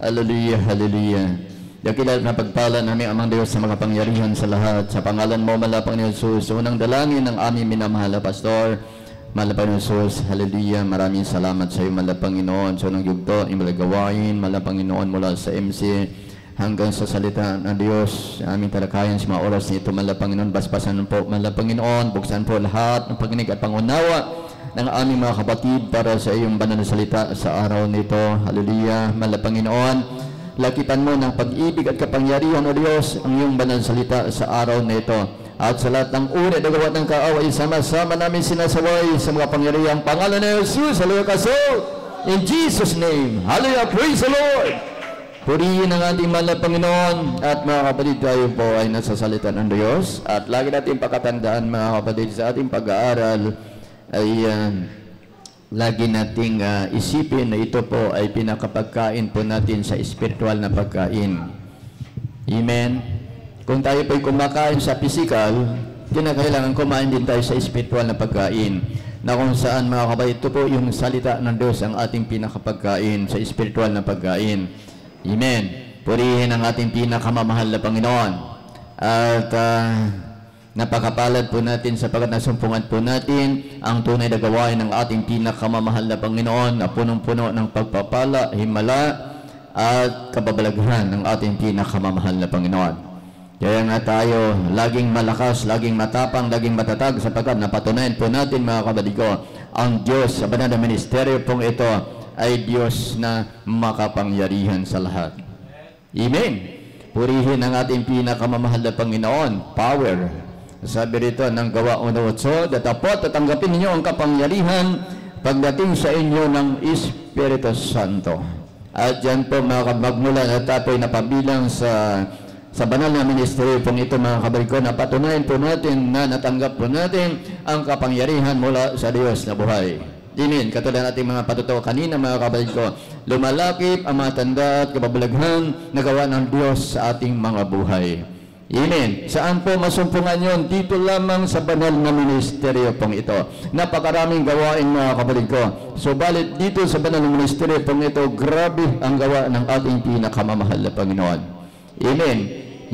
Hallelujah, hallelujah. Dakila na pagpala namin amang Diyos sa mga pangyarihan sa lahat. Sa pangalan mo, malapang ni Jesus. Unang dalangin ng aming minamahal na pastor. Malapang ni Jesus, hallelujah. Maraming salamat sa iyo, malapang Panginoon. Sa unang yugto, imalagawain, malapang Panginoon mula sa MC hanggang sa salita ng Diyos. Aming talakayan sa mga oras nito, malapang Panginoon. Basbasan po, malapang Panginoon. Buksan po lahat ng paginig at pangunawa ng aming mga kapatid para sa iyong banal na salita sa araw nito. Hallelujah. Malapang Panginoon, lakitan mo ng pag-ibig at kapangyarihan o Diyos ang iyong banal na salita sa araw nito. At sa lahat ng uri at gawa ng kaaway, sama-sama namin sinasaway sa mga pangyarihang pangalan ni Jesus. Hallelujah kaso. In Jesus' name. Hallelujah. Praise the Lord. Purihin ang ating mahal na Panginoon. At mga kapatid, tayo po ay nasa salita ng Diyos. At lagi natin pakatandaan mga kapatid sa ating pag-aaral ay lagi nating isipin na ito po ay pinakapagkain po natin sa espiritual na pagkain. Amen. Kung tayo po ay kumakain sa physical, kinakailangan kumain din tayo sa espiritual na pagkain. Na kung saan mga kapatid, ito po yung salita ng Diyos ang ating pinakapagkain sa espiritual na pagkain. Amen. Purihin ang ating pinakamamahal na Panginoon. At napakapalad po natin sapagkat nasumpungan po natin ang tunay na gawain ng ating pinakamamahal na Panginoon na punong-puno ng pagpapala, himala at kababalaghan ng ating pinakamamahal na Panginoon. Kaya nga tayo laging malakas, laging matapang, laging matatag sapagkat napatunayan po natin mga kapatid ko, ang Diyos sa banal na ministeryo pong ito ay Diyos na makapangyarihan sa lahat. Amen. Purihin ang ating pinakamamahal na Panginoon, power. Sabi rito ng Gawa 1:8, datapot at tanggapin ninyo ang kapangyarihan pagdating sa inyo ng Espiritu Santo. At yan po mga magmula na tapoy na pabilang sa banal na ministeryo pong ito mga kabalik ko, napatunayan po natin na natanggap po natin ang kapangyarihan mula sa Diyos na buhay. Amen. Katulad nating mga patutuo kanina mga kabalik ko, lumalakip ang mga tanda at kababalaghan na gawa ng Diyos sa ating mga buhay. Amen. Saan po masumpungan yon? Dito lamang sa banal na ministeryo pong ito. Napakaraming gawain mga kapatid ko. Subalit dito sa banal na ministeryo pong ito, grabe ang gawa ng ating pinakamamahal na Panginoon. Amen.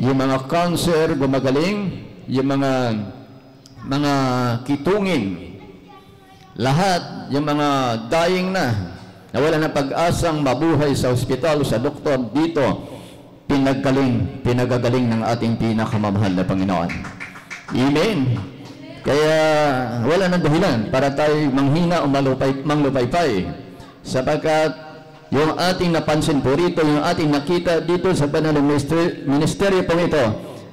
Yung mga cancer gumagaling, yung mga kitungin, lahat, yung mga dying na wala na pag-asang mabuhay sa ospital, sa doktor, dito pinagagaling ng ating pinakamamahal na Panginoon. Amen. Kaya wala nang dahilan para tayo manghina o manglupaypay. Sapagkat yung ating napansin po rito, yung ating nakita dito sa banal na ministeryo pong ito,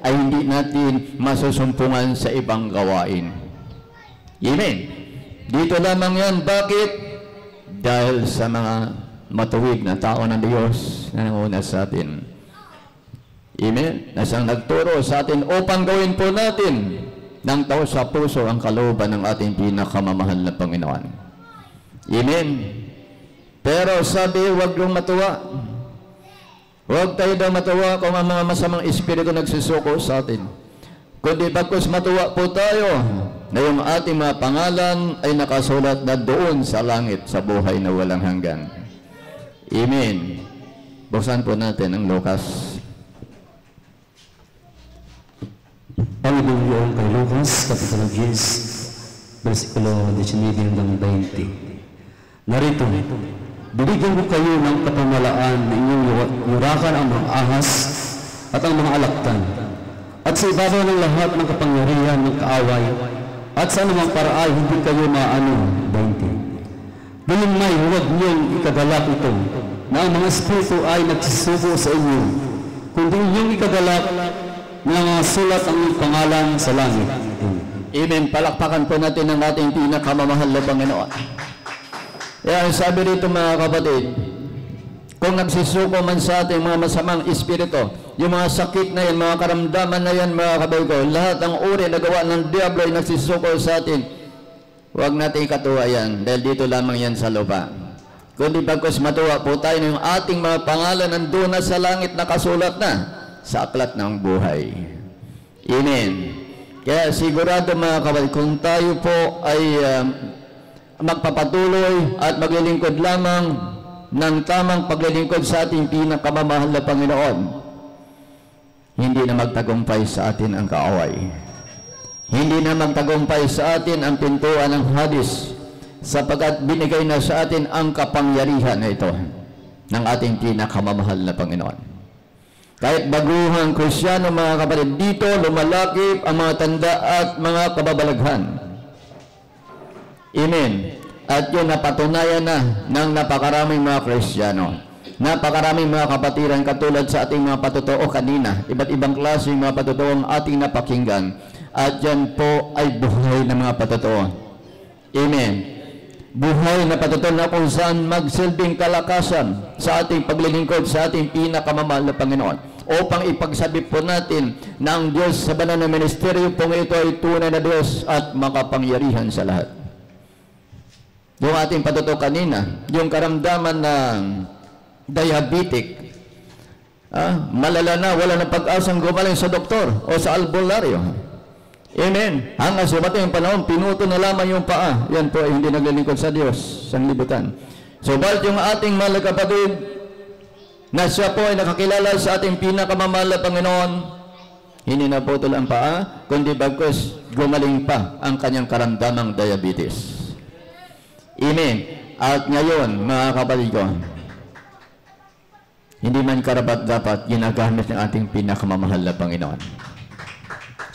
ay hindi natin masusumpungan sa ibang gawain. Amen. Dito lamang yan. Bakit? Dahil sa mga matuwid na tao ng Diyos na nanguna sa atin. Amen. Na siyang nagturo sa atin upang gawin po natin ng tao sa puso ang kalooban ng ating pinakamamahal na Panginoon. Amen. Pero sabi, huwag yung matuwa. Huwag tayo daw matuwa kung ang mga masamang espiritu nagsusuko sa atin. Kundi bagkus matuwa po tayo na yung ating mga pangalan ay nakasulat na doon sa langit sa buhay na walang hanggan. Amen. Buksan po natin ang Lucas. Panginoon kay Lucas, Kapitulo 10, versikulo 19 hanggang 20. Narito, binigyan ko kayo ng kapamalaan na inyong yurakan ang mga ahas at ang mga alaktan, at sa ibabaw ng lahat ng kapangyarihan ng kaaway, at sa anumang paraay hindi kayo maano. 20. Galing may huwag niyong ikagalak ito, na ang mga espiritu ay nagsisuko sa inyo, kundi inyong ikagalak na mga sulat ang pangalan sa langit. Amen. Palakpakan po natin ang ating pinakamamahal na Panginoon. Kaya sabi rito mga kapatid, kung nagsisuko man sa ating mga masamang espiritu, yung mga sakit na yan, mga karamdaman na yan mga kapatid ko, lahat ang uri na gawa ng Diablo ay nagsisuko sa atin, huwag natin ikatuwa yan, dahil dito lamang yan sa lupa. Kundi bagkus matuwa po tayo na yung ating mga pangalan nandun na sa langit nakasulat na sa aklat ng buhay. Amen. Kaya sigurado mga kapatid, kung tayo po ay magpapatuloy at maglilingkod lamang ng tamang paglilingkod sa ating pinakamamahal na Panginoon, hindi na magtagumpay sa atin ang kaaway. Hindi na magtagumpay sa atin ang pintuan ng Hades, sapagkat binigay na sa atin ang kapangyarihan na ito ng ating pinakamamahal na Panginoon. Kahit baguhang Kristyano, mga kapatid, dito lumalakip ang mga tanda at mga kababalaghan. Amen. At yun napatunayan na ng napakaraming mga Kristyano. Napakaraming mga kapatiran katulad sa ating mga patotoo kanina. Iba't ibang klase yung mga patotoo ang ating napakinggan. At yan po ay buhay na mga patotoo. Amen. Buhay na patotoo na kung saan magsilbing kalakasan sa ating paglilingkod sa ating pinakamamahal na Panginoon. Upang ipagsabi po natin na ang Diyos sa banal na ministeryo pong ito ay tunay na Diyos at makapangyarihan sa lahat. Yung ating patotoo kanina, yung karamdaman ng diabetic, malala na, wala na pag-asang gumaling sa doktor o sa albularyo. Amen. Hanggang sumating yung panahon, pinuto na lamang yung paa. Yan po ay hindi naglilingkod sa Diyos, sa libutan. So, balt yung ating mahal na kapatid, na siya po ay nakakilala sa ating pinakamamahal na Panginoon, hindi na putol ang paa, kundi bagkus gumaling pa ang kanyang karamdamang diabetes. Amen. At ngayon, mga kapatid ko, hindi man karapat-dapat ginagamit ng ating pinakamamahal na Panginoon.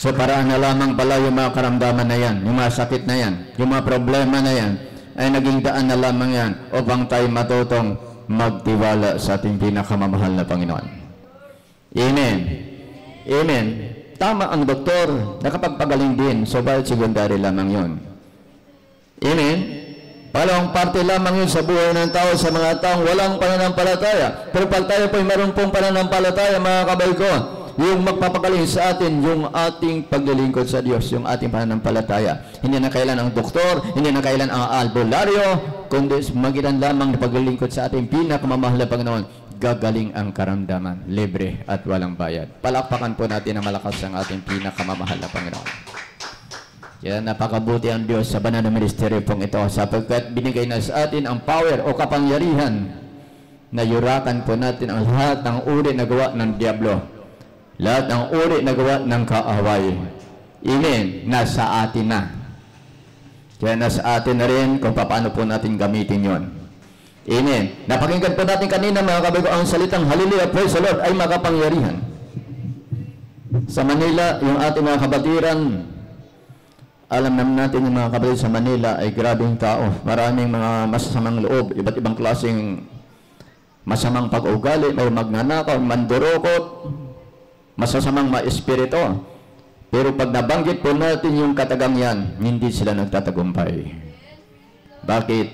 So paraan na lamang pala yung mga karamdaman na yan, yung mga sakit na yan, yung mga problema na yan, ay naging daan na lamang yan upang tayo matutong magtiwala sa ating pinakamamahal na Panginoon. Amen. Amen. Tama ang doktor, nakapagpagaling din, so bakit secondary lamang yun? Amen. Palawang parte lamang yun sa buhay ng tao, sa mga taong walang pananampalataya. Pero pag tayo po ay meron pong pananampalataya, mga kabay ko, yung magpapagaling sa atin, yung ating paglilingkod sa Diyos, yung ating pananampalataya. Hindi na kailan ang doktor, hindi na kailan ang albularyo, kundi magitan lamang na paglilingkod sa ating pinakamamahal na Panginoon, gagaling ang karamdaman, libre at walang bayad. Palakpakan po natin na malakas ang ating pinakamamahal na Panginoon. Kaya napakabuti ang Diyos sa banal na ministeryo pong ito, sapagkat binigay na sa atin ang power o kapangyarihan na yurakan po natin ang lahat ng uri na gawa ng Diablo. Lahat ng uri na gawa ng kaaway. Amen. Nasa atin na. Kaya nasa atin na rin kung paano po natin gamitin yon. Amen. Napakinggan po natin kanina, mga kabago, ang salitang Hallelujah, praise the Lord ay makapangyarihan. Sa Manila, yung ating mga kabatiran, alam naman natin yung mga kapatid sa Manila ay grabing tao. Maraming mga masasamang loob, iba't ibang klaseng masamang pag-ugali, may magnanakaw, mandurokot, masasamang maespirito. Pero pag nabanggit po natin yung katagang yan, hindi sila nagtatagumpay. Bakit?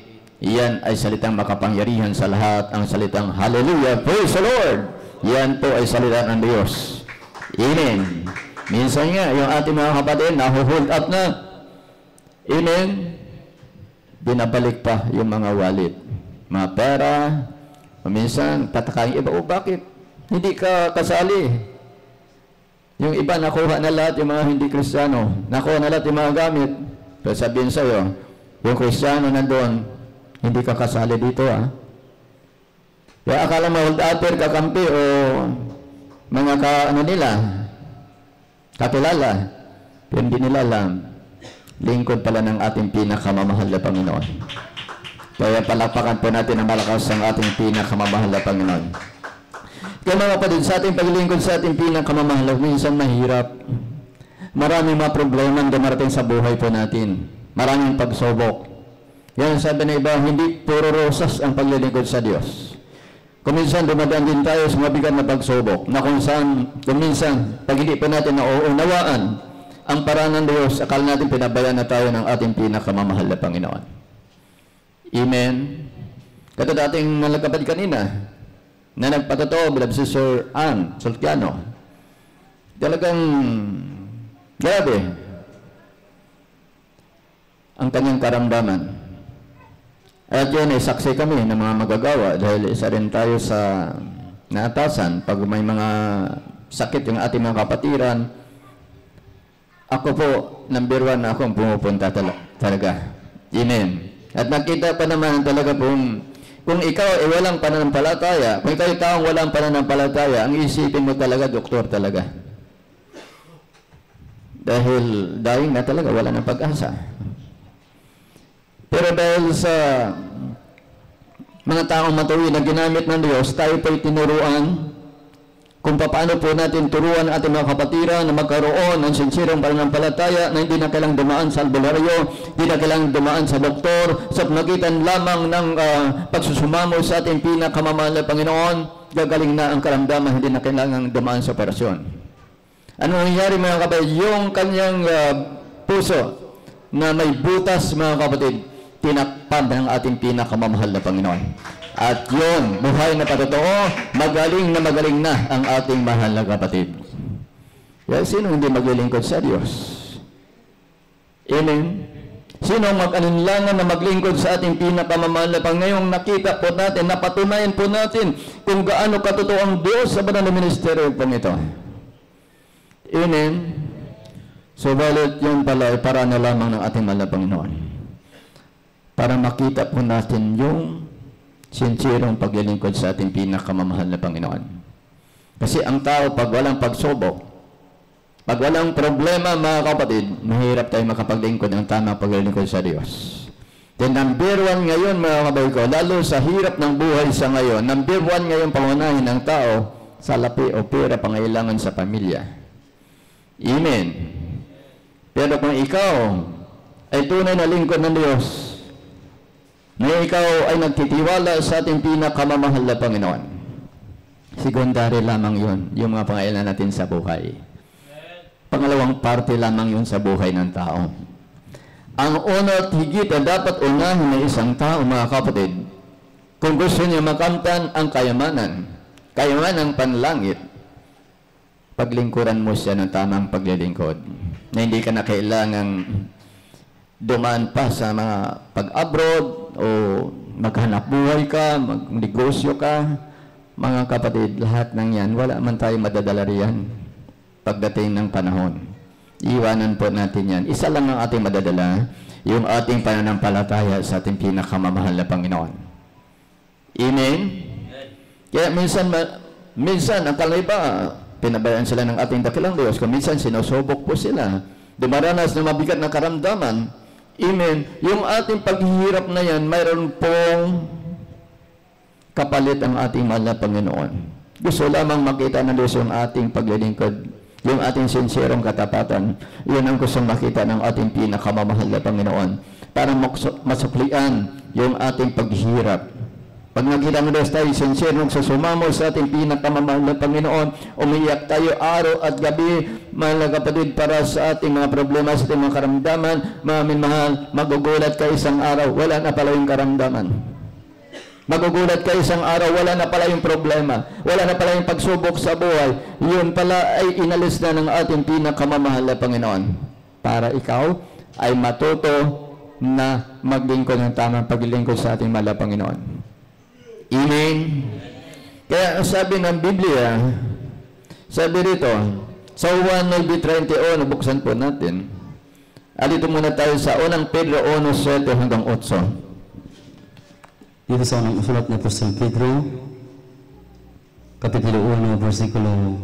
Iyan ay salitang makapangyarihan sa lahat, ang salitang Hallelujah, praise the Lord. Yan po ay salita ng Diyos. Amen. Minsan nga, yung ating mga kapatid, nahuhold up na. Amen. Binabalik pa yung mga wallet, mga pera. Minsan, tatakain iba, bakit? Hindi ka kasali. Yung iba, nakuha na lahat yung mga hindi Kristiyano. Nakuha na lahat yung mga gamit. Pero sabihin sa'yo, yung Kristiyano nandun, hindi ka kasali dito, Kaya akala mo, hold upper, kakampi, o mga nila, kakilala. Pero hindi nila alam, lingkod pala ng ating pinakamamahal na Panginoon. Kaya palakpakan po natin ang malakas ang ating pinakamamahal na Panginoon. Kaya mga kapatid, sa ating paglilingkod sa ating pinakamamahal, minsan mahirap. Maraming mga problema na dumarating sa buhay po natin. Maraming pagsubok. Yan sabi na iba, hindi puro rosas ang paglilingkod sa Diyos. Kuminsan dumadaan din tayo sa mabigat na pagsubok, na kung saan, kuminsan, pag hindi po natin nauunawaan ang paraan ng Diyos, akala natin pinabayaan na tayo ng ating pinakamamahal na Panginoon. Amen. Katulad ating nalagkapad kanina, na nagpatotoo bilab si Sir Ann Soltiano. Talagang grabe ang kanyang karamdaman. At yun ay saksi kami ng mga magagawa dahil isa rin tayo sa naatasan pag may mga sakit yung ating mga kapatiran. Ako po, number 1 na akong pumupunta talaga. Amen. At nakita pa naman talaga pong Kung ikaw ay walang pananampalataya, kung ikaw ay taong walang pananampalataya, ang isipin mo talaga, doktor talaga. Dahil dying na talaga, wala ng pag-asa. Pero dahil sa mga taong matuwid na ginamit ng Diyos, tayo po'y tinuruan kung paano po natin turuan ating mga kapatiran na magkaroon ng sinsirong pananampalataya na hindi na kailang dumaan sa albularyo, hindi na kailang dumaan sa doktor, sa pamagitan lamang ng pagsusumamo sa ating pinakamamahal na Panginoon, gagaling na ang karamdaman, hindi na kailangang dumaan sa operasyon. Ano nangyari mga kapatid? Yung kanyang puso na may butas mga kapatid, tinakpan ng ating pinakamamahal na Panginoon. At yun, buhay na patotoo, magaling na ang ating mahal na kapatid. Kaya sino hindi maglilingkod sa Diyos? Amen? Sino mag-alinlangan na maglingkod sa ating pinakamamahal na Panginoon? Ngayong nakita po natin, napatunayan po natin kung gaano katotoo ang Diyos sa banal na ministeryo pong ito. Amen? So, balit yun pala ay para na lamang ng ating mahal na Panginoon. Para makita po natin yung sincere paglilingkod sa ating pinakamamahal na Panginoon. Kasi ang tao, pag walang pagsubok, pag walang problema, mga kapatid, mahirap tayo makapaglingkod ng tamang paglilingkod sa Diyos. Then number one ngayon, mga kapatid ko, lalo sa hirap ng buhay sa ngayon, number one ngayon pangunahin ng tao, salapi o pera pangailangan sa pamilya. Amen. Pero kung ikaw ay tunay na lingkod ng Diyos, na ikaw ay nagtitiwala sa ating pinakamamahal na Panginoon, secondary lamang yun, yung mga pangailangan natin sa buhay. Pangalawang parte lamang yun sa buhay ng tao. Ang una at higit na dapat unahin ng isang tao, mga kapatid, kung gusto niya makamtan ang kayamanan panlangit, paglingkuran mo siya ng tamang paglilingkod, na hindi ka na kailangang dumaan pa sa mga pag-abroad, o maghanap buhay ka, magnegosyo ka, mga kapatid, lahat ng yan, wala man tayo madadala riyan pagdating ng panahon. Iwanan po natin yan. Isa lang ang ating madadala, yung ating pananampalataya sa ating pinakamamahal na Panginoon. Amen? Kaya minsan, ang iba, pinabayaan sila ng ating dakilang Diyos, kung minsan sinusubok po sila, dumaranas na mabigat na karamdaman. Amen. Yung ating paghihirap na yan, mayroon pong kapalit ang ating mahal na Panginoon. Gusto lamang makita ng Diyos yung ating paglilingkod, yung ating sinserong katapatan. Yun ang gusto makita ng ating pinakamamahal na Panginoon para masuklian yung ating paghihirap. Pag nakita ng Diyos tayo, sinserong susumamo sa ating pinakamamahal na Panginoon, umiyak tayo araw at gabi, mahal na kapatid, para sa ating mga problema, sa ating mga karamdaman, mamin mahal, magugulat ka isang araw, wala na pala yung karamdaman. Magugulat ka isang araw, wala na pala yung problema, wala na pala yung pagsubok sa buhay. Yun pala ay inalis na ng ating pinakamamahal na Panginoon para ikaw ay matuto na maglingkod ng tamang paglilingkod sa ating mahal na Panginoon. Amen. Kaya sabi ng Biblia, sabi rito, sa 1:31, buksan po natin. Dito muna tayo sa unang Pedro 1:7 hanggang 8. Dito sa unang usulat ni Apostol Pedro, Kapitulo 1, versikulo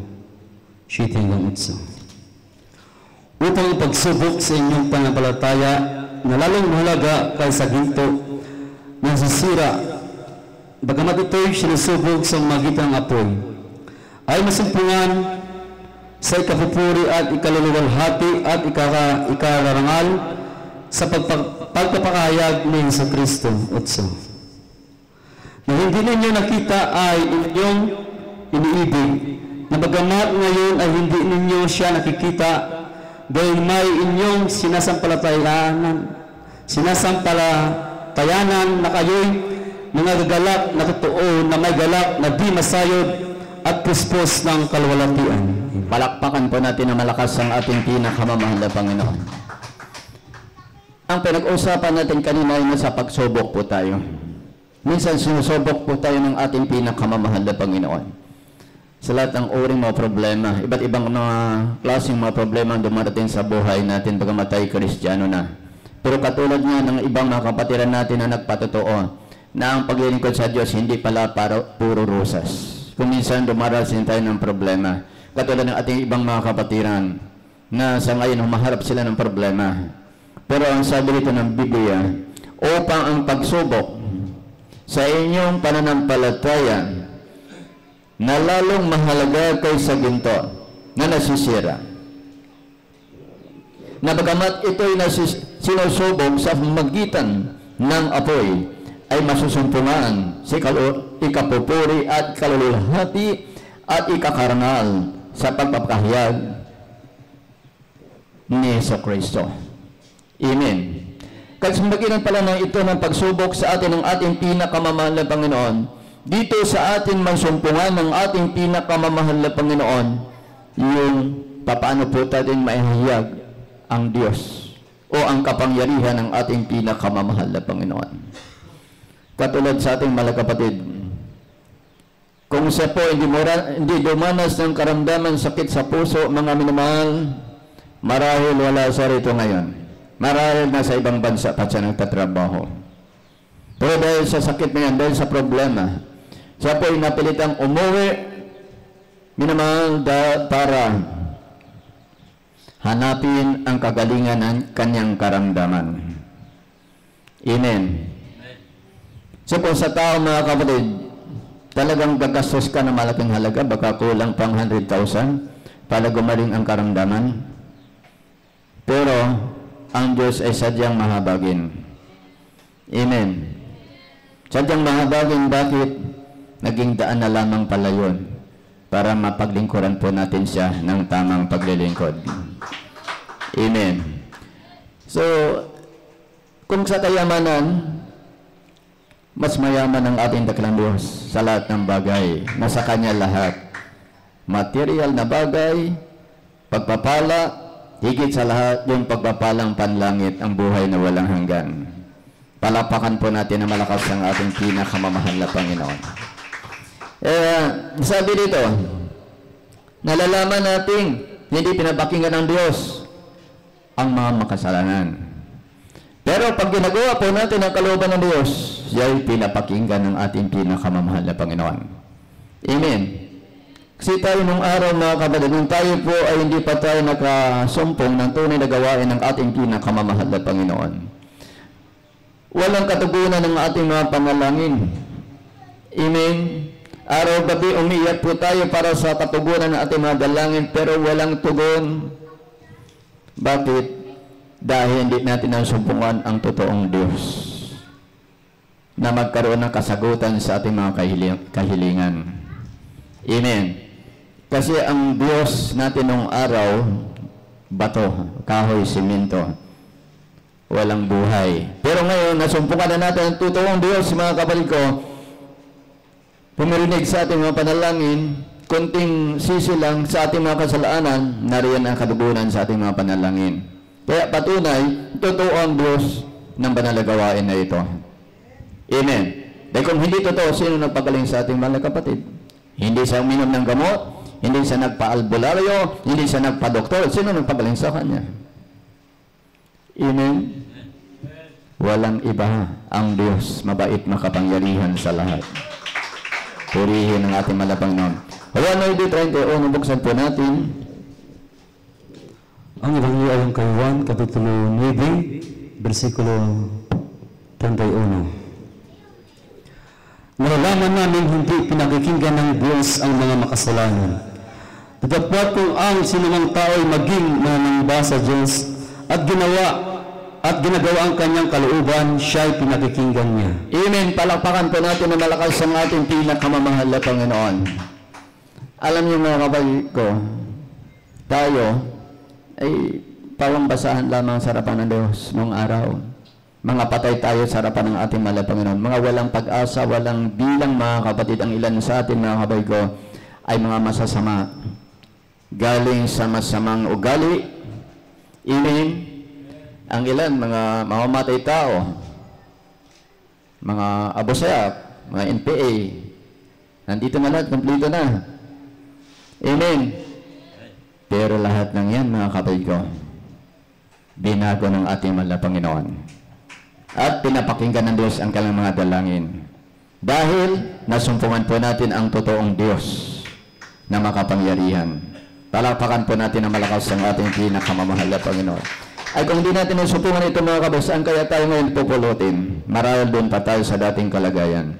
7 hanggang 8. Upang pagsubok sa inyong pananampalataya na lalong mahalaga kaysa ginto na sisira, bagamat ito'y sinusubog sa magitan ng apoy, ay masumpungan sa ikapupuri at ikaluluwalhati at ikararangal sa pagpapakahayag ni Jesucristo. 8. Na hindi ninyo nakita ay inyong iniibig, na bagamat ngayon ay hindi ninyo siya nakikita, dahil may inyong sinasampalatayanan na kayo'y nangagagalak na totoo na may galak na di masayod at puspos ng kalwalatian. Palakpakan po natin na malakas ang ating pinakamamahal na Panginoon. Ang pinag-usapan natin kanina ay nasa pagsubok po tayo. Minsan sinusubok po tayo ng ating pinakamamahal na Panginoon. Sa lahat ng uring mga problema, iba't ibang mga klaseng mga problema ang dumarating sa buhay natin bagamat tayo Kristiyano na. Pero katulad nga ng ibang mga kapatiran natin na nagpatotoo, na ang paglilingkod sa Diyos hindi pala para puro rosas. Kung minsan dumarasin tayo ng problema, katulad ng ating ibang mga kapatiran na sa ngayon humaharap sila ng problema. Pero ang sabi dito ng Biblia, upang ang pagsubok sa inyong pananampalataya na lalong mahalaga kaysa ginto na nasisira, na bagamat ito'y sinusubog sa magitan ng apoy, ay masusumpungan sa ikapupuri at kaluluhati at ikakarangal sa pagpapakahayag ni Jesucristo. Amen. Kasi magitan pala ng ito ng pagsubok sa atin ng ating pinakamamahal na Panginoon, dito sa atin mansumpungan ng ating pinakamamahal na Panginoon, yung paano po natin maihayag ang Diyos o ang kapangyarihan ng ating pinakamamahal na Panginoon. Katulad sa ating mga kapatid, kung siya po hindi dumanas ng karamdaman, sakit sa puso, mga minamahal, marahil wala siya rito ngayon. Marahil nasa ibang bansa pa siya nagtatrabaho. Pero dahil sa sakit na yan, dahil sa problema, siya po ay napilitang umuwi, minamahal, para hanapin ang kagalingan ng kanyang karamdaman. Amen. So kung sa tao, mga kapatid, talagang gagastos ka na malaking halaga, baka kulang pang 100,000 para gumaling ang karamdaman. Pero ang Diyos ay sadyang mahabagin. Amen. Sadyang mahabagin, bakit? Naging daan na lamang pala yun para mapaglingkuran po natin siya ng tamang paglilingkod. Amen. So, kung sa kayamanan, mas mayaman ang ating dakilang Diyos sa lahat ng bagay. Nasa Kanya lahat. Material na bagay, pagpapala, higit sa lahat yung pagpapalang panlangit, ang buhay na walang hanggan. Palapakan po natin na malakas ang ating pinakamamahal na Panginoon. Sabi dito, nalalaman natin hindi pinapakinggan ng Diyos ang mga makasalanan. Pero pag ginagawa po natin ang kalooban ng Diyos, siya ay pinapakinggan ng ating pinakamamahal na Panginoon. Amen. Kasi tayo nung araw, mga kapatid, nung tayo po ay hindi pa tayo nakasumpong ng tunay na gawain ng ating pinakamamahal na Panginoon. Walang katugunan ng ating mga panalangin. Amen. Araw-gabi umiyak po tayo para sa katugunan ng ating mga dalangin, pero walang tugon. Bakit? Dahil hindi natin nasumpungan ang totoong Diyos na magkaroon ng kasagutan sa ating mga kahilingan. Amen. Kasi ang Diyos natin nung araw, bato, kahoy, simento, walang buhay. Pero ngayon, nasumpungan na natin ang totoong Diyos, mga kapatid ko, pumirinig sa ating mga panalangin, konting sisi lang sa ating mga kasalanan, nariyan ang kadugunan sa ating mga panalangin. Kaya patunay, totoo ang Diyos ng banal na gawain na ito. Amen. Dahil kung hindi totoo, sino nagpagaling sa ating mga kapatid? Hindi siya uminom ng gamot, hindi siya nagpa-albularyo, hindi siya nagpa-doktor. Sino nagpagaling sa kanya? Amen. Walang iba ang Diyos, mabait, makapangyarihan sa lahat. Purihin ang ating malapang noon. Juan 9:31, buksan po natin. Ang Ebanghelyo ayon kay Juan, Kapitulo 9, versikulo 31. Nalalaman namin hindi pinakikinggan ng Diyos ang mga makasalanan. Datapwat kung ang sinumang tao ay maging manamba sa Diyos at ginagawa ang kanyang kalooban, siya ay pinakikinggan niya. Amen. Palakpakan po natin na malakas ang ating pinakamamahal na Panginoon. Alam niyo, mga kapatid ko, tayo ay pawang basahan lamang sa harapan ng Diyos noong araw. Mga patay tayo sa harapan ng ating mahal na Panginoon. Mga walang pag-asa, walang bilang, mga kapatid. Ang ilan sa atin, mga kapatid ko, ay mga masasama. Galing sa masamang ugali. Amen. Ang ilan, mga mamamatay tao. Mga abosayak, mga NPA. Nandito na lahat, kompleto na. Amen. Pero lahat ng yan, mga kapatid ko, binago ng ating mahal na Panginoon. At pinapakinggan ng Diyos ang kanilang mga dalangin. Dahil nasumpungan po natin ang totoong Diyos na makapangyarihan. Palakpakan po natin ang malakas ang ating pinakamamahal na Panginoon. Ay kung di natin nasumpungan ito mga kabos, saan kaya tayo ngayon pupulutin? Marahil doon pa tayo sa dating kalagayan.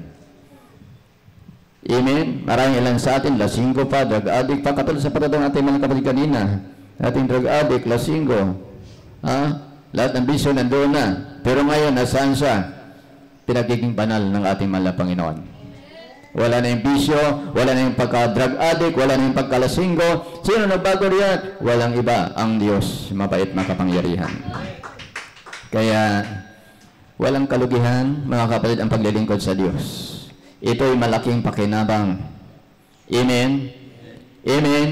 Amen? Maraming ilan sa atin, lasinggo pa, drug addict pa, katulad sa patadang ating mga kapatid kanina. Ating drug addict, lasinggo. Lahat ng bisyo nandoon na. Pero ngayon, nasaan siya? Pinagiging banal ng ating mahal na Panginoon. Wala na yung bisyo, wala na yung pagka-drug addict, wala na yung pagkalasinggo. Sino nagbago riyan? Walang iba, ang Diyos, mabait, makapangyarihan. Kaya, walang kalugihan, mga kapatid, ang paglilingkod sa Diyos. Ito'y malaking pakinabang. Amen? Amen?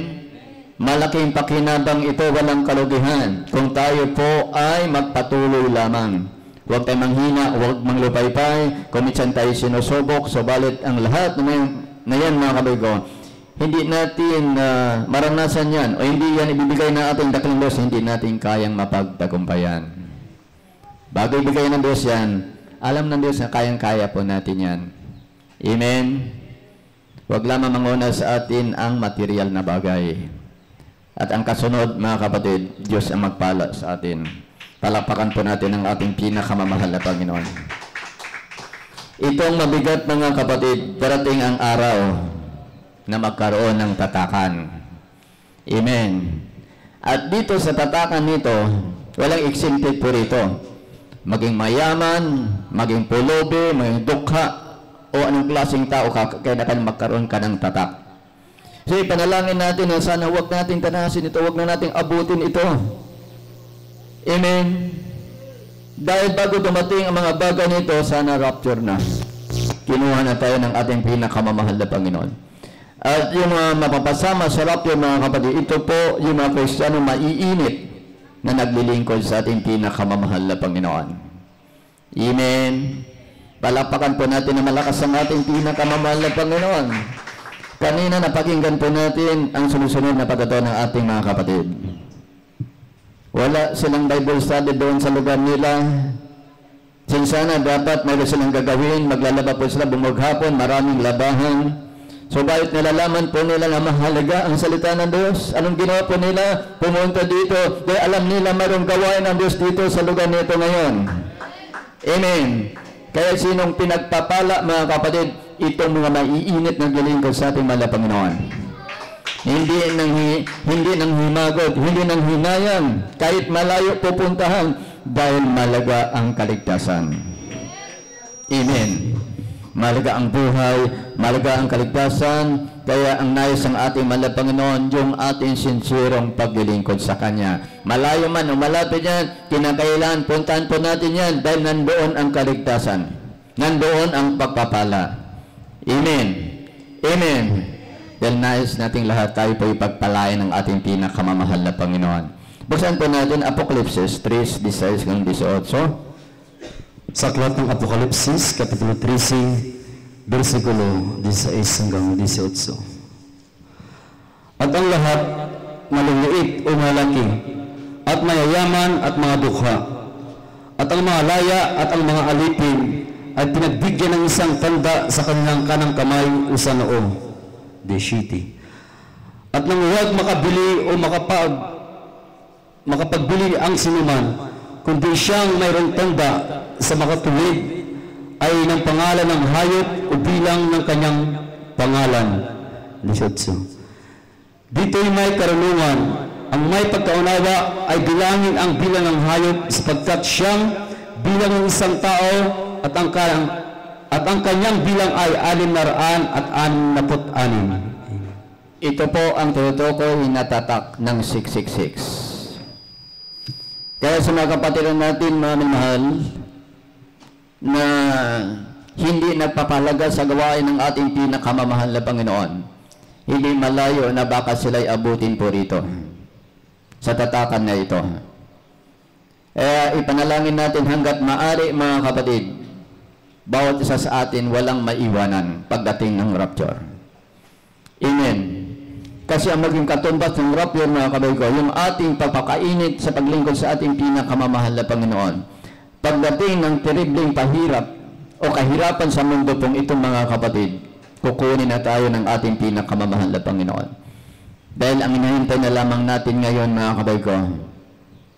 Malaking pakinabang ito, walang kalugihan. Kung tayo po ay magpatuloy lamang. Huwag tayo manghina, huwag manglupaypay, kung minsan tayo sinusubok, subalit ang lahat na yan mga kabigo, hindi natin maranasan yan, o hindi yan ibibigay na ating dakilang Diyos, hindi natin kayang mapagtagumpayan. Bago ibigay ng Diyos yan, alam ng Diyos na kayang-kaya po natin yan. Amen? Huwag lamang manguna sa atin ang material na bagay. At ang kasunod, mga kapatid, Diyos ang magpala sa atin. Palakpakan po natin ang ating pinakamamahal na Panginoon. Itong mabigat mga kapatid, darating ang araw na magkaroon ng tatakan. Amen. At dito sa tatakan nito, walang exempted po rito. Maging mayaman, maging pulubi, maging dukha, o anong klaseng tao ka, kailangan magkaroon ka ng tatak. So ipanalangin natin na sana huwag natin tanasin ito, huwag na natin abutin ito. Amen. Dahil bago dumating ang mga bagay nito, sana rapture na. Kinuha na tayo ng ating pinakamamahal na Panginoon. At yung mapapasama sa rapture, mga kapatid, ito po yung mga Kristiyano maiinit na naglilingkod sa ating pinakamamahal na Panginoon. Amen. Palakpakan po natin na malakas ang ating pinakamamahal na Panginoon. Kanina napakinggan po natin ang sumusunod na pagkatao ng ating mga kapatid. Wala silang Bible study doon sa lugar nila. Sinsana dapat mayroon silang gagawin. Maglalaba po sila bumughapon, maraming labahan. So bakit nilalaman po nila na mahalaga ang salita ng Diyos? Anong ginawa po nila? Pumunta dito. Dahil alam nila mayroong gawain ng Diyos dito sa lugar nito ngayon. Amen. Kaya sinong pinagpapala, mga kapatid, itong mga maiinit na gilingkod sa ating mahal na Panginoon. Hindi nang himagod, hindi nang hinayang, kahit malayo pupuntahan, dahil malaga ang kaligtasan. Amen. Malaga ang buhay, malaga ang kaligtasan, kaya ang nais ng ating mahal na Panginoon, yung ating sincerong paglilingkod sa Kanya. Malayo man o malapit yan, kinakailangan, puntahan po natin yan, dahil nandoon ang kaligtasan. Nandoon ang pagpapala. Amen. Amen. Dahil nais nating lahat tayo po ipagpalain ng ating pinakamamahal na Panginoon. Buksan po natin Apokalipsis 3:16-18. Sa aklat ng Apokalipsis, Kapitulo 13, versikulo 16-18. At ang lahat, maliliit o malaki, at mayayaman at mga dukha, at ang mga laya at ang mga alipin, ay pinagbigyan ng isang tanda sa kanilang kanang kamay o sa noo. Deshiti. At nang huwag makabili o makapagbili ang sinuman, kundi siyang mayroong tanda sa makatuwid ay ng pangalan ng hayop o bilang ng kanyang pangalan. 18. Dito'y may karunungan. Ang may pagkaunawa ay bilangin ang bilang ng hayop sapagkat siyang bilang ng isang tao at ang kanyang bilang ay 666. Ito po ang tinutukoy na tatak ng 666. Kaya sa mga kapatid natin, mga minahal, na hindi nagpapahalaga sa gawain ng ating pinakamamahal na Panginoon, hindi malayo na baka sila'y abutin po rito sa tatakan na ito. Kaya ipanalangin natin hanggat maaari, mga kapatid, bawat isa sa atin walang maiwanan pagdating ng rapture. Amen. Kasi ang maging katumbas ng rapture, mga kapatid ko, yung ating pagpakainit sa paglingkod sa ating pinakamamahal na Panginoon. Pagdating ng terribleng pahirap, o kahirapan sa mundo pong ito mga kapatid, kukunin na tayo ng ating pinakamamahal na Panginoon. Dahil ang hinahintay na lamang natin ngayon mga kapatid ko,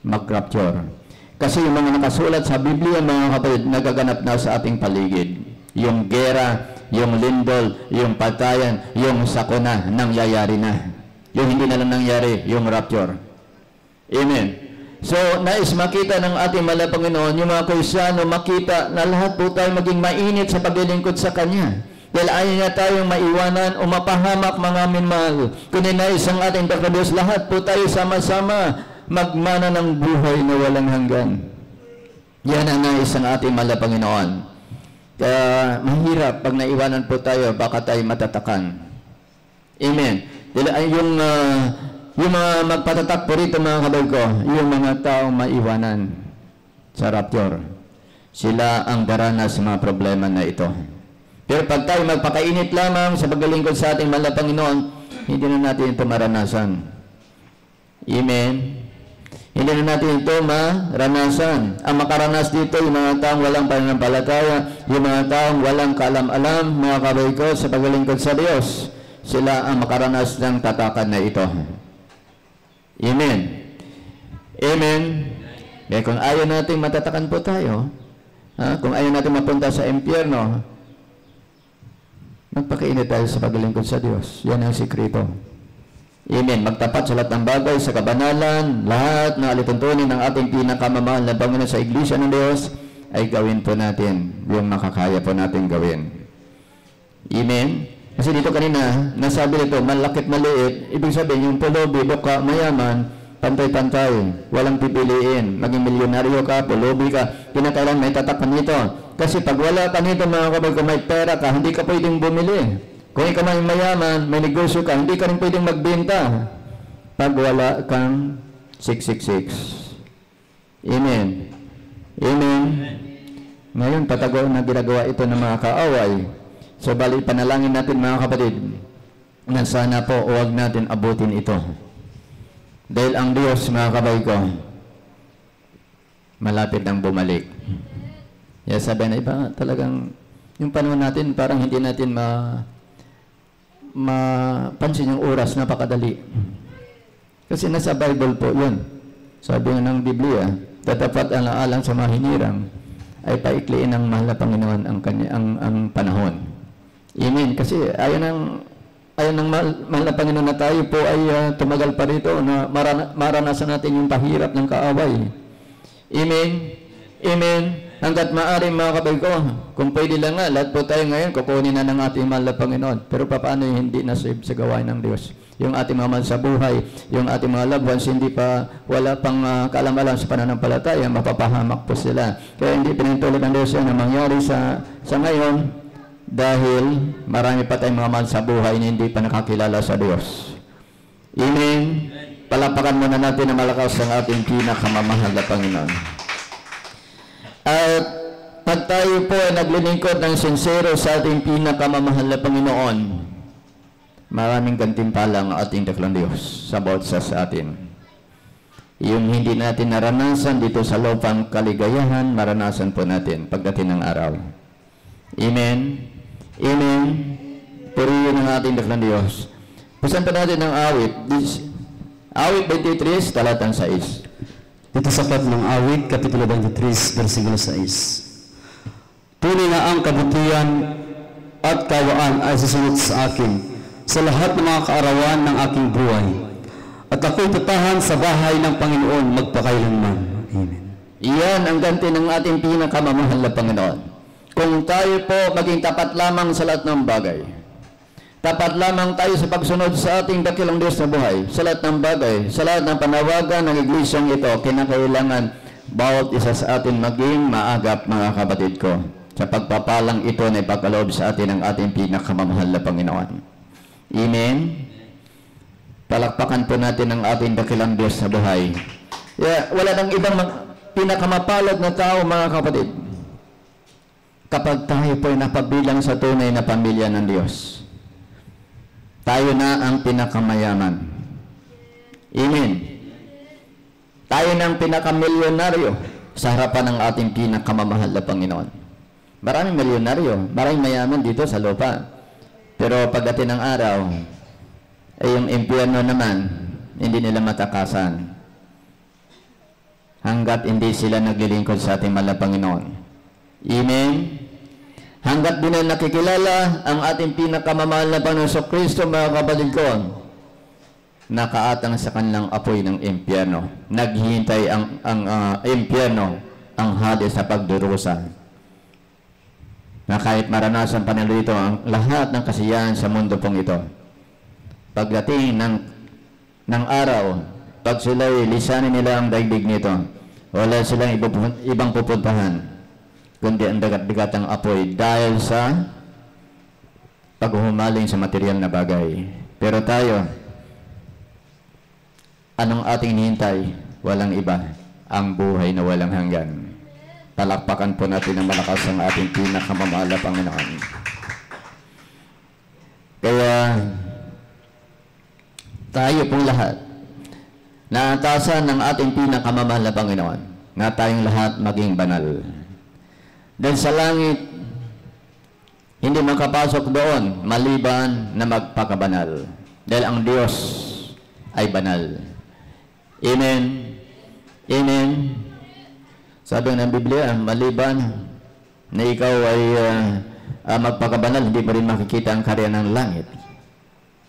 mag-rapture. Kasi yung mga nakasulat sa Biblia mga kapatid, nagaganap na sa ating paligid. Yung gera, yung lindol, yung patayan, yung sakuna, nangyayari na. Yung hindi na lang nangyari, yung rapture. Amen. So, nais makita ng ating mahal na Panginoon, yung mga Kristyano, makita na lahat po tayo maging mainit sa paglilingkod sa Kanya. Dahil ayaw niya tayong maiwanan o mapahamak mga minmahal. Kundi nais ang ating Diyos, lahat po tayo sama-sama magmana ng buhay na walang hanggan. Yan ang nais ang ating mahal na Panginoon. Kaya mahirap pag naiwanan po tayo, baka tayo matatakan. Amen. Dahil yung mga magpatatak po rito mga kabay ko, yung mga taong maiwanan sa rapture, sila ang daranas sa mga problema na ito. Pero pag tayo magpakainit lamang sa paglilingkod sa ating mahal na Panginoon, hindi na natin ito maranasan. Amen. Hindi na natin ito maranasan. Ang makaranas dito, yung mga taong walang pananampalataya, yung mga taong walang kaalam-alam, mga kabay ko, sa paglilingkod sa Diyos, sila ang makaranas ng tatakan na ito. Amen. Amen. Kaya kung ayaw natin matatakan po tayo, kung ayaw natin mapunta sa impyerno, magpakainit tayo sa paglilingkod sa Diyos. Yan ang sikreto. Amen. Magtapat sa lahat ng bagay, sa kabanalan, lahat ng alituntunin ng ating pinakamamahal na Panginoon sa Iglesia ng Diyos, ay gawin po natin yung makakaya po natin gawin. Amen. Kasi dito kanina, nasabi nito, malakit maliit, ibig sabihin yung pulubi, ka, mayaman, pantay-pantay, walang pipiliin, maging milyonaryo ka, pulubi ka, kinakailan may tatakpan nito. Kasi pag wala ka nito mga kabay, kung may pera ka, hindi ka pwedeng bumili. Kung ikaw may mayaman, may negosyo ka, hindi ka rin pwedeng magbenta. Pag wala kang 666. Amen. Amen. Ngayon, patago na ginagawa ito ng mga kaaway. So, bali, panalangin natin mga kapatid, na sana po huwag natin abutin ito. Dahil ang Diyos, mga kabay ko, malapit ang bumalik. Kaya sabi na iba, talagang, yung panahon natin, parang hindi natin mapansin yung oras, napakadali. Kasi nasa Bible po yun. Sabi nga ng Biblia, tatapat alang-alang sa mahinirang, ay paikliin ng mahal na Panginoon ang panahon. Amen. Kasi ayon ng mahal na Panginoon na tayo po ay tumagal pa rito na maranasan natin yung pahirap ng kaaway. Amen. Amen. Hanggat maaari mga kabay ko, kung pwede lang nga, lahat po tayo ngayon, kukunin na ng ating mahal na Panginoon. Pero paano yung hindi nasave sa gawain ng Diyos? Yung ating mga mahal sa buhay, yung ating mga loved ones, hindi pa, wala pang kaalam-alam sa pananampalataya, mapapahamak po sila. Kaya hindi pinintulad ng Diyos yan na mangyari sa ngayon, dahil marami pa tayong mga mahal sa buhay na hindi pa nakakilala sa Diyos. Amen. Palapakan muna natin na malakas ang ating pinakamamahal na Panginoon. At pag tayo po ay naglilingkod ng sincero sa ating pinakamamahal na Panginoon, maraming gantimpala ang ating daklang Diyos sa bawat sa atin. Yung hindi natin naranasan dito sa lupang kaligayahan, maranasan po natin pagdating ng araw. Amen. Amen. Purihin ang ating daklang Diyos. Pusan pa natin ang awit. Awit 23, talatang 6. Dito sa aklat ng awit, Kapitulo 23, versikulo 6. Tunay na ang kabutihan at kawaan ay susunod sa akin sa lahat ng mga kaarawan ng aking buhay. At ako'y tatahan sa bahay ng Panginoon magpakailanman. Amen. Iyan ang ganti ng ating pinakamamahal na Panginoon. Kung tayo po maging tapat lamang sa lahat ng bagay, tapat lamang tayo sa pagsunod sa ating dakilang Diyos na buhay, sa lahat ng bagay, sa lahat ng panawagan ng iglesyang ito, kinakailangan bawat isa sa atin maging maagap mga kapatid ko. Sa pagpapalang ito na ipagkaloob sa atin ng ating pinakamamahal na Panginoon. Amen. Palakpakan po natin ang ating dakilang Diyos sa buhay. Wala nang ibang pinakamapalad na tao mga kapatid, kapag tayo po ay napabilang sa tunay na pamilya ng Diyos. Tayo na ang pinakamayaman. Amen. Tayo na ang pinakamilyonaryo sa harapan ng ating pinakamamahal na Panginoon. Maraming milyonaryo, maraming mayaman dito sa lupa. Pero pagdating ng araw, ay yung impyerno naman, hindi nila matakasan. Hanggat hindi sila naglilingkod sa ating mahal na Panginoon. Amen? Hanggat di na nakikilala ang ating pinakamamahal na Panginoon Kristo, mga kapatid ko, nakaatang sa kanilang apoy ng impyerno. Naghihintay ang impyerno, ang Hades sa pagdurusa. Na kahit maranasan pa nila ito ang lahat ng kasiyahan sa mundo pong ito. Pagdating ng araw, pag sila'y lisanin nila ang daigdig nito, wala silang ibang pupuntahan, kundi ang dagat-dagat ng apoy dahil sa paghuhumaling sa material na bagay. Pero tayo, anong ating hinihintay? Walang iba, ang buhay na walang hanggan. Palakpakan po natin ng malakas ang ating pinakamamahal na Panginoon. Kaya, tayo pong lahat, naatasan ng ating pinakamamahal na Panginoon, na tayong lahat maging banal. Dahil sa langit, hindi makapasok doon maliban na magpakabanal. Dahil ang Diyos ay banal. Amen? Amen? Sabi ng Biblia, maliban na ikaw ay magpakabanal, hindi mo rin makikita ang karya ng langit.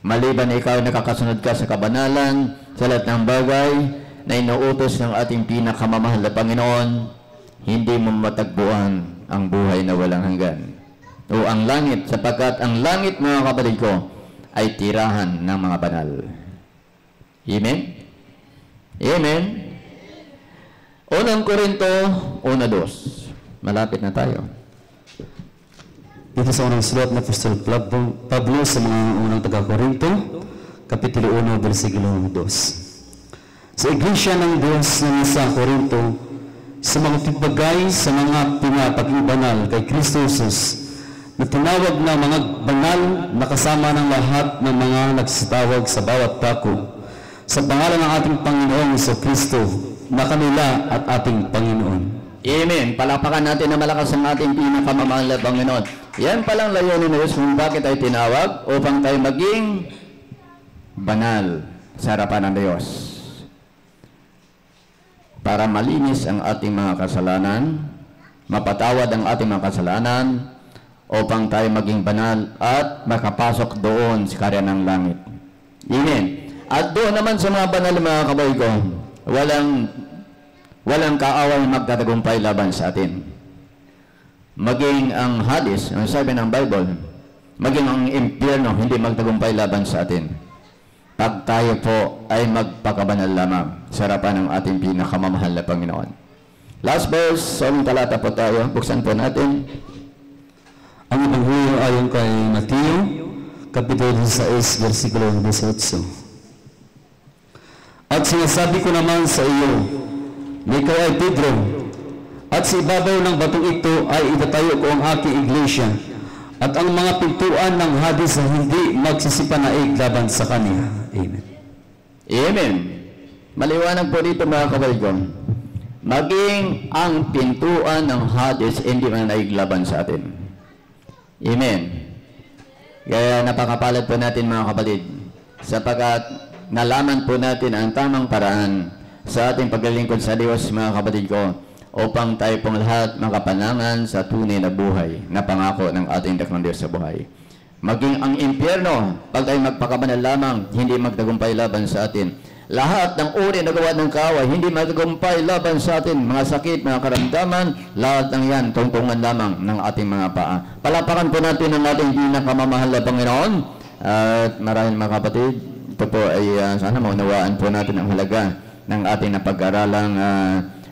Maliban na ikaw nakakasunod ka sa kabanalan, sa lahat ng bagay na inuutos ng ating pinakamamahal na Panginoon, hindi mo matagpuan ang buhay na walang hanggan. O ang langit, sapagkat ang langit, mga kapatid ko, ay tirahan ng mga banal. Amen? Amen? Unang Korinto, 1:2. Malapit na tayo. Dito sa unang sulat na Apostol Pablo sa mga unang taga-Korinto, Kapitulo 1, versikulo 2. Sa iglesia ng Diyos na nasa Korinto, sa mga tigbagay sa mga pinapakibanal kay Kristo Jesus, na tinawag na mga banal na kasama ng lahat ng mga nagsitawag sa bawat dako, sa pangalan ng ating Panginoong Kristo, na kanila at ating Panginoon. Amen. Palakpakan natin na malakas ang ating pinakamamahal na Panginoon. Yan palang layunin ng Diyos kung bakit tayo tinawag, upang tayo maging banal sa harapan ng Diyos. Para malinis ang ating mga kasalanan, mapatawad ang ating mga kasalanan, upang tayo maging banal at makapasok doon sa karya ng langit. Amen. At doon naman sa mga banal mga kaboy ko, walang kaaway magtatagumpay laban sa atin. Maging ang Hades, ang sabi ng Bible, maging ang impyerno, hindi magtagumpay laban sa atin. Pag tayo po ay magpakabanal lamang sa harapan ng ating pinakamamahal na Panginoon. Last verse, sa unang talata po tayo, buksan po natin. Ang Ebanghelyo ayon kay Mateo, Kapitulo 16, versikulo 18. At sinasabi ko naman sa iyo, na ikaw ay Pedro, at sa ibabaw ng batong ito ay itatayo ko ang aking iglesia, at ang mga pintuan ng Hades na hindi magsisipanaig laban sa kanya. Amen. Amen. Maliwanag po dito mga kapatid ko. Maging ang pintuan ng Hades hindi mananaig laban sa atin. Amen. Kaya napakapalad po natin mga kapatid, sapagkat nalaman po natin ang tamang paraan sa ating paglilingkod sa Diyos mga kapatid ko, upang tayo pong lahat makapanangan sa tunay na buhay na pangako ng ating daklang Diyos sa buhay. Maging ang impyerno, pag tayo magpakabanal lamang, hindi magtagumpay laban sa atin. Lahat ng uri na gawa ng kaaway, hindi magtagumpay laban sa atin. Mga sakit, mga karamdaman, lahat ng yan, tungtungan lamang ng ating mga paa. Palapakan po natin ang ating pinakamamahal na Panginoon. At marahil mga kapatid, ito po ay sana maunawaan po natin ang halaga ng ating napag-aralang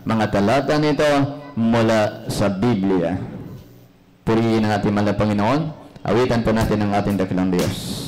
mga talata nito mula sa Biblia. Purihin ang ating mahal na Panginoon. Awitan po natin ang ating dakilang Diyos.